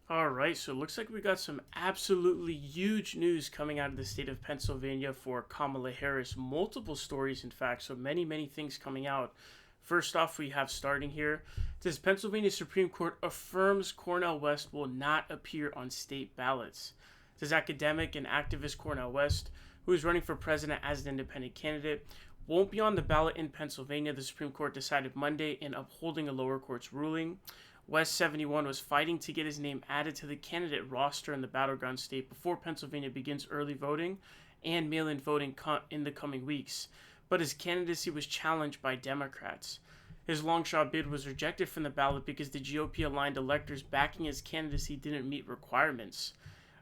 All right, so it looks like we got some absolutely huge news coming out of the state of Pennsylvania for Kamala Harris. Multiple stories, in fact, so many things coming out. First off, we have starting here. It says Pennsylvania Supreme Court affirms Cornel West will not appear on state ballots. It says academic and activist Cornel West, who is running for president as an independent candidate, won't be on the ballot in Pennsylvania, the Supreme Court decided Monday in upholding a lower court's ruling. West 71 was fighting to get his name added to the candidate roster in the battleground state before Pennsylvania begins early voting and mail-in voting in the coming weeks, but his candidacy was challenged by Democrats. His long-shot bid was rejected from the ballot because the GOP-aligned electors backing his candidacy didn't meet requirements.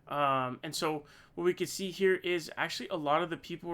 And so what we could see here is actually a lot of the people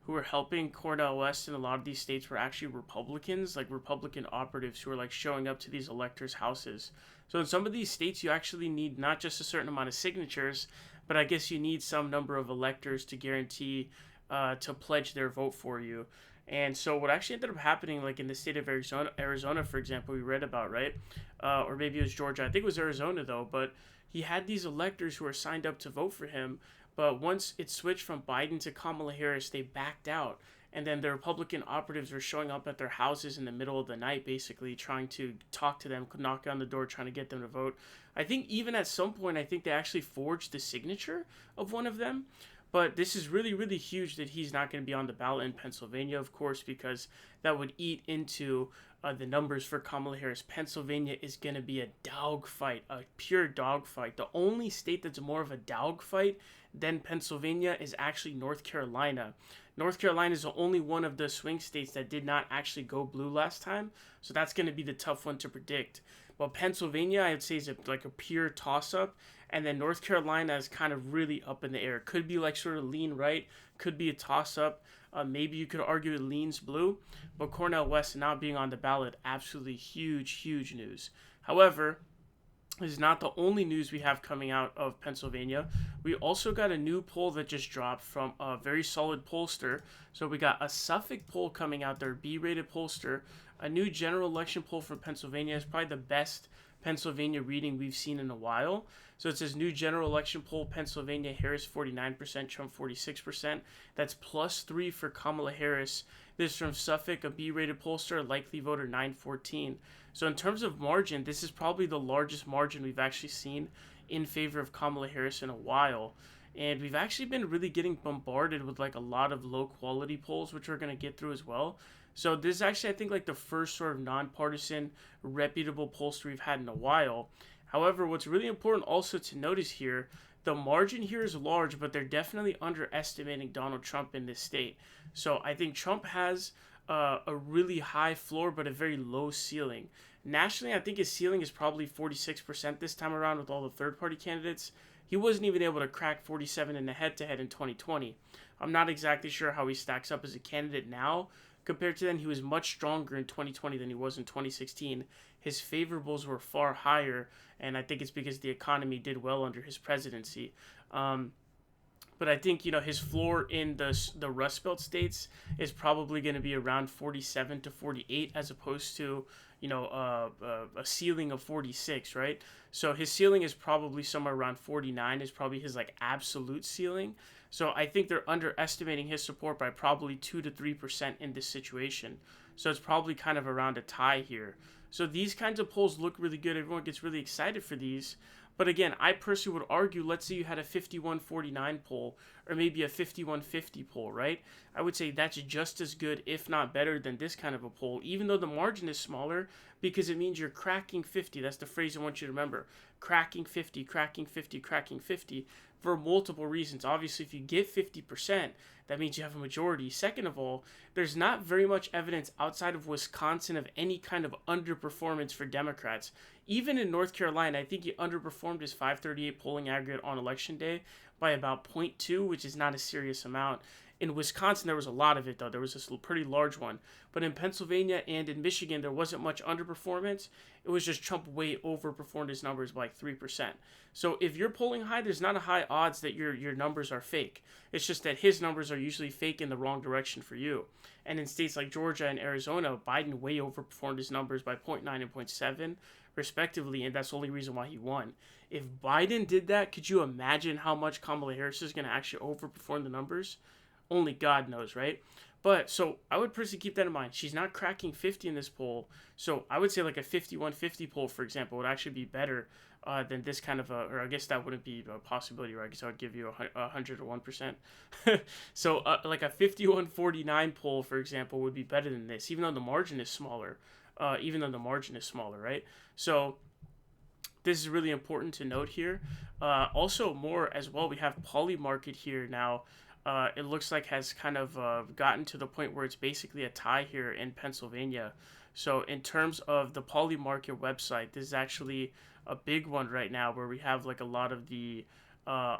who were helping Cornel West in a lot of these states were actually Republicans, like Republican operatives who are like showing up to these electors' houses. So in some of these states, you actually need not just a certain amount of signatures, but I guess you need some number of electors to guarantee to pledge their vote for you. And so what actually ended up happening, like in the state of Arizona, for example, we read about, right? Or maybe it was Georgia. I think it was Arizona though, but he had these electors who were signed up to vote for him. But once it switched from Biden to Kamala Harris, they backed out. And then the Republican operatives were showing up at their houses in the middle of the night, basically trying to talk to them, knock on the door, trying to get them to vote. I think even at some point, I think they actually forged the signature of one of them. But this is really huge that he's not going to be on the ballot in Pennsylvania, of course, because that would eat into the numbers for Kamala Harris. Pennsylvania is going to be a dogfight, a pure dogfight. The only state that's more of a dogfight than Pennsylvania is actually North Carolina. North Carolina is the only one of the swing states that did not actually go blue last time, so that's going to be the tough one to predict. But Pennsylvania, I would say, is like a pure toss-up, and then North Carolina is kind of really up in the air. Could be like sort of lean right, could be a toss-up. Maybe you could argue it leans blue, but Cornel West not being on the ballot, absolutely huge news. However, this is not the only news we have coming out of Pennsylvania. We also got a new poll that just dropped from a very solid pollster. So we got a Suffolk poll coming out there, B-rated pollster. A new general election poll from Pennsylvania is probably the best Pennsylvania reading we've seen in a while. So it says new general election poll, Pennsylvania, Harris 49%, Trump 46%. That's +3 for Kamala Harris. This is from Suffolk, a B-rated pollster, likely voter 914. So in terms of margin, this is probably the largest margin we've actually seen in favor of Kamala Harris in a while. And we've actually been really getting bombarded with like a lot of low quality polls, which we're going to get through as well. So this is actually, I think, like the first sort of nonpartisan, reputable pollster we've had in a while. However, what's really important also to notice here, the margin here is large, but they're definitely underestimating Donald Trump in this state. So I think Trump has a really high floor, but a very low ceiling. Nationally, I think his ceiling is probably 46% this time around with all the third-party candidates. He wasn't even able to crack 47 in the head-to-head in 2020. I'm not exactly sure how he stacks up as a candidate now. Compared to then, he was much stronger in 2020 than he was in 2016. His favorables were far higher, and I think it's because the economy did well under his presidency. But I think, his floor in the Rust Belt states is probably going to be around 47 to 48 as opposed to, a ceiling of 46, right? So his ceiling is probably somewhere around 49 is probably his like absolute ceiling. So I think they're underestimating his support by probably 2 to 3% in this situation. So it's probably kind of around a tie here. So these kinds of polls look really good. Everyone gets really excited for these. But again, I personally would argue, let's say you had a 51-49 poll or maybe a 51-50 poll, right? I would say that's just as good, if not better, than this kind of a poll, even though the margin is smaller, because it means you're cracking 50. That's the phrase I want you to remember. Cracking 50, cracking 50, cracking 50 for multiple reasons. Obviously, if you get 50%, that means you have a majority. Second of all, there's not very much evidence outside of Wisconsin of any kind of underperformance for Democrats. Even in North Carolina, I think he underperformed his 538 polling aggregate on election day by about 0.2, which is not a serious amount. In Wisconsin, there was a lot of it, though. There was this pretty large one. But in Pennsylvania and in Michigan, there wasn't much underperformance. It was just Trump way overperformed his numbers by like 3%. So if you're polling high, there's not a high odds that your numbers are fake. It's just that his numbers are usually fake in the wrong direction for you. And in states like Georgia and Arizona, Biden way overperformed his numbers by 0.9 and 0.7 respectively, and that's the only reason why he won. If Biden did that, could you imagine how much Kamala Harris is going to actually overperform the numbers? Only God knows, right? But so I would personally keep that in mind. She's not cracking 50 in this poll. So I would say like a 51-50 poll, for example, would actually be better than this kind of a, or I guess that wouldn't be a possibility, right? I guess I would give you 101%. So like a 51-49 poll, for example, would be better than this, even though the margin is smaller. Right? So this is really important to note here. Also, more as well, we have poly market here now. It looks like has kind of gotten to the point where it's basically a tie here in Pennsylvania. So in terms of the poly market website, this is actually a big one right now where we have like a lot of the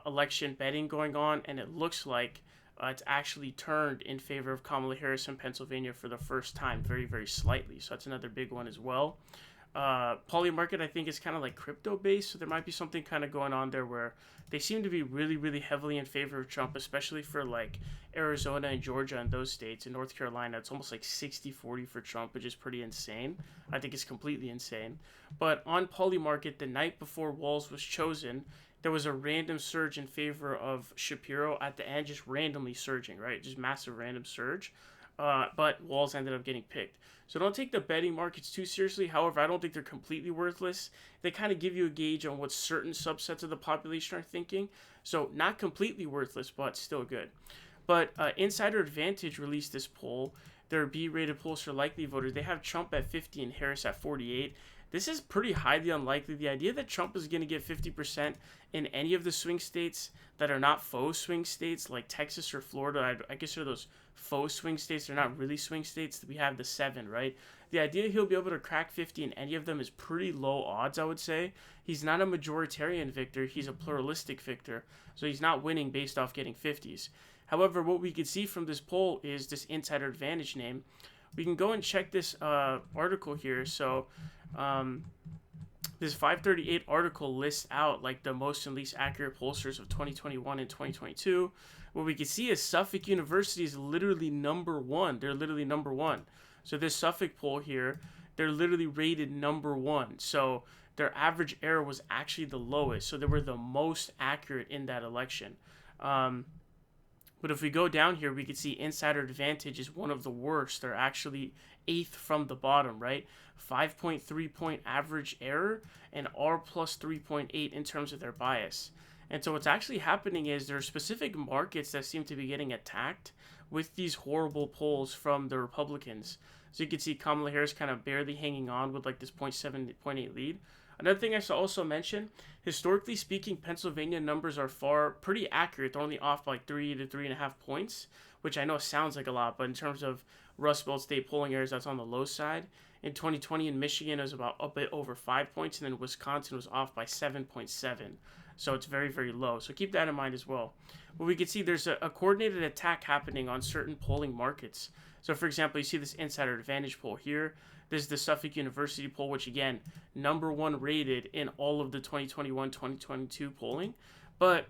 election betting going on, and it looks like it's actually turned in favor of Kamala Harris in Pennsylvania for the first time, very, very slightly. So that's another big one as well. Poly market, I think, is kind of like crypto based, so there might be something kind of going on there where they seem to be really, really heavily in favor of Trump, especially for like Arizona and Georgia and those states. In North Carolina, it's almost like 60-40 for Trump, which is pretty insane. I think it's completely insane. But on poly market, the night before Walz was chosen, there was a random surge in favor of Shapiro at the end, just randomly surging, right? Just massive random surge. But Walz ended up getting picked. So don't take the betting markets too seriously. However, I don't think they're completely worthless. They kind of give you a gauge on what certain subsets of the population are thinking. So not completely worthless, but still good. But Insider Advantage released this poll. Their B-rated polls for likely voters. They have Trump at 50 and Harris at 48. This is pretty highly unlikely. The idea that Trump is going to get 50% in any of the swing states that are not faux swing states like Texas or Florida, I guess are those faux swing states. They're not really swing states. We have the 7, right? The idea he'll be able to crack 50 in any of them is pretty low odds, I would say. He's not a majoritarian victor. He's a pluralistic victor. So he's not winning based off getting 50s. However, what we could see from this poll is this Insider Advantage name. We can go and check this article here. So this 538 article lists out like the most and least accurate pollsters of 2021 and 2022. What we can see is Suffolk University is literally number one. They're literally number one. So this Suffolk poll here, they're literally rated number one. So their average error was actually the lowest. So they were the most accurate in that election. But if we go down here, we can see Insider Advantage is one of the worst. They're actually 8th from the bottom, right? 5.3 point average error and R plus 3.8 in terms of their bias. And so what's actually happening is there are specific markets that seem to be getting attacked with these horrible polls from the Republicans. So you can see Kamala Harris kind of barely hanging on with like this 0.7, 0.8 lead. Another thing I should also mention, historically speaking, Pennsylvania numbers are pretty accurate. They're only off by like 3 to 3.5 points, which I know sounds like a lot, but in terms of Rust Belt state polling areas, that's on the low side. In 2020 in Michigan, it was about a bit over 5 points, and then Wisconsin was off by 7.7. So it's very, very low. So keep that in mind as well. But we can see there's a coordinated attack happening on certain polling markets. So for example, you see this Insider Advantage poll here. This is the Suffolk University poll, which again, number one rated in all of the 2021-2022 polling. But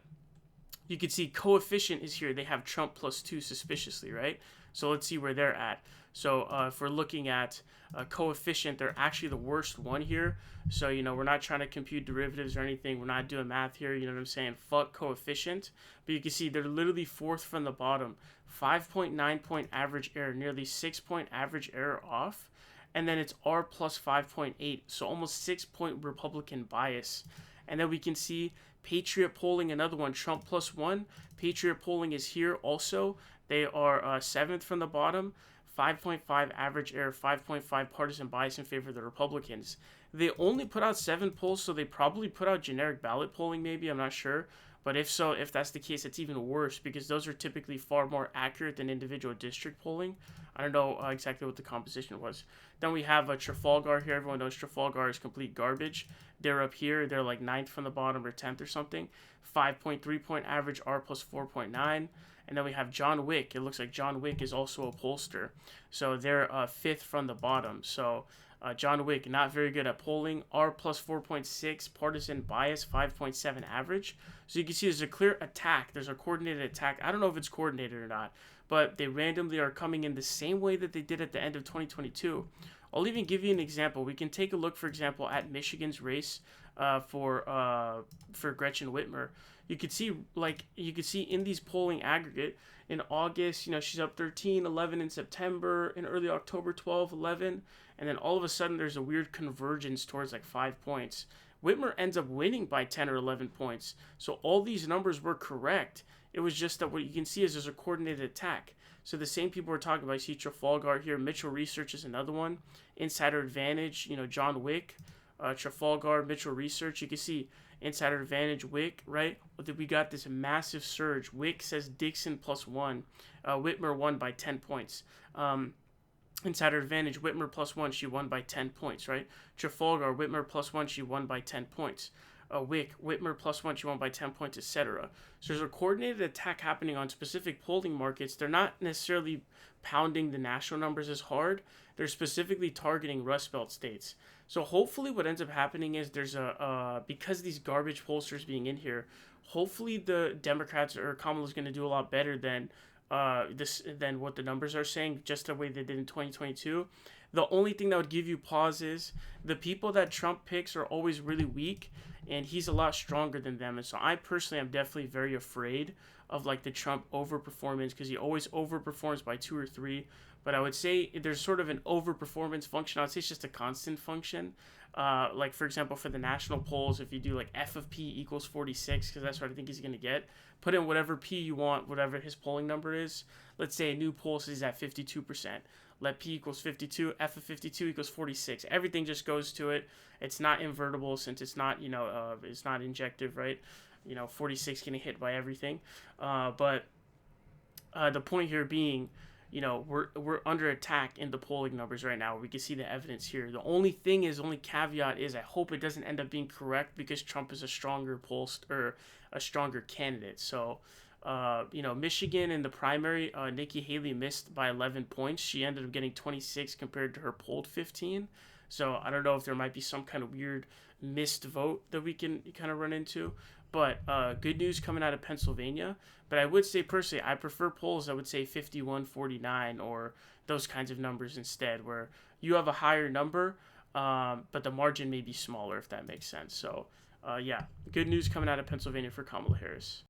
you can see coefficient is here. They have Trump +2 suspiciously, right? So let's see where they're at. So if we're looking at coefficient, they're actually the worst one here. So, we're not trying to compute derivatives or anything. We're not doing math here. You know what I'm saying? Fuck coefficient. But you can see they're literally 4th from the bottom. 5.9 point average error, nearly 6 point average error off. And then it's R plus 5.8. So almost 6 point Republican bias. And then we can see Patriot polling, another one, Trump +1. Patriot polling is here also. They are 7th from the bottom. 5.5 average error, 5.5 partisan bias in favor of the Republicans. They only put out 7 polls, so they probably put out generic ballot polling maybe, I'm not sure. But if so, if that's the case, it's even worse because those are typically far more accurate than individual district polling. I don't know exactly what the composition was. Then we have Trafalgar here. Everyone knows Trafalgar is complete garbage. They're up here. They're like 9th from the bottom or 10th or something. 5.3 point average, R plus 4.9. And then we have John Wick. It looks like John Wick is also a pollster. So they're 5th from the bottom. So John Wick, not very good at polling. R plus 4.6, partisan bias, 5.7 average. So you can see there's a clear attack. There's a coordinated attack. I don't know if it's coordinated or not, but they randomly are coming in the same way that they did at the end of 2022. I'll even give you an example. We can take a look, for example, at Michigan's race for Gretchen Whitmer. You could see in these polling aggregate in August, she's up 13, 11 in September, in early October 12, 11, and then all of a sudden there's a weird convergence towards like 5 points. Whitmer ends up winning by 10 or 11 points. So all these numbers were correct. It was just that what you can see is there's a coordinated attack. So the same people we're talking about, I see Trafalgar here. Mitchell Research is another one. Insider Advantage, John Wick, Trafalgar, Mitchell Research. You can see Insider Advantage, Wick, right? We got this massive surge. Wick says Dixon +1. Whitmer won by 10 points. Insider Advantage, Whitmer +1, she won by 10 points, right? Trafalgar, Whitmer +1, she won by 10 points. Wick, Whitmer +1, she won by 10 points, etc. So there's a coordinated attack happening on specific polling markets. They're not necessarily pounding the national numbers as hard. They're specifically targeting Rust Belt states. So hopefully what ends up happening is there's because these garbage pollsters being in here, hopefully the Democrats or Kamala's going to do a lot better than what the numbers are saying, just the way they did in 2022. The only thing that would give you pause is the people that Trump picks are always really weak, and he's a lot stronger than them. And so I personally am definitely very afraid of like the Trump overperformance, because he always overperforms by 2 or 3. But I would say there's sort of an overperformance function. I would say it's just a constant function. Like, for example, for the national polls, if you do like F of P equals 46, because that's what I think he's going to get, put in whatever P you want, whatever his polling number is. Let's say a new poll says he's at 52%. Let P equals 52, F of 52 equals 46. Everything just goes to it. It's not invertible since it's not, it's not injective, right? 46 getting hit by everything. But the point here being, we're under attack in the polling numbers right now. We can see the evidence here. The only caveat is I hope it doesn't end up being correct, because Trump is a stronger or a stronger candidate. So, Michigan in the primary, Nikki Haley missed by 11 points. She ended up getting 26 compared to her polled 15. So I don't know if there might be some kind of weird missed vote that we can kind of run into. But good news coming out of Pennsylvania. But I would say personally, I prefer polls that would say 51-49 or those kinds of numbers instead, where you have a higher number, but the margin may be smaller, if that makes sense. So, good news coming out of Pennsylvania for Kamala Harris.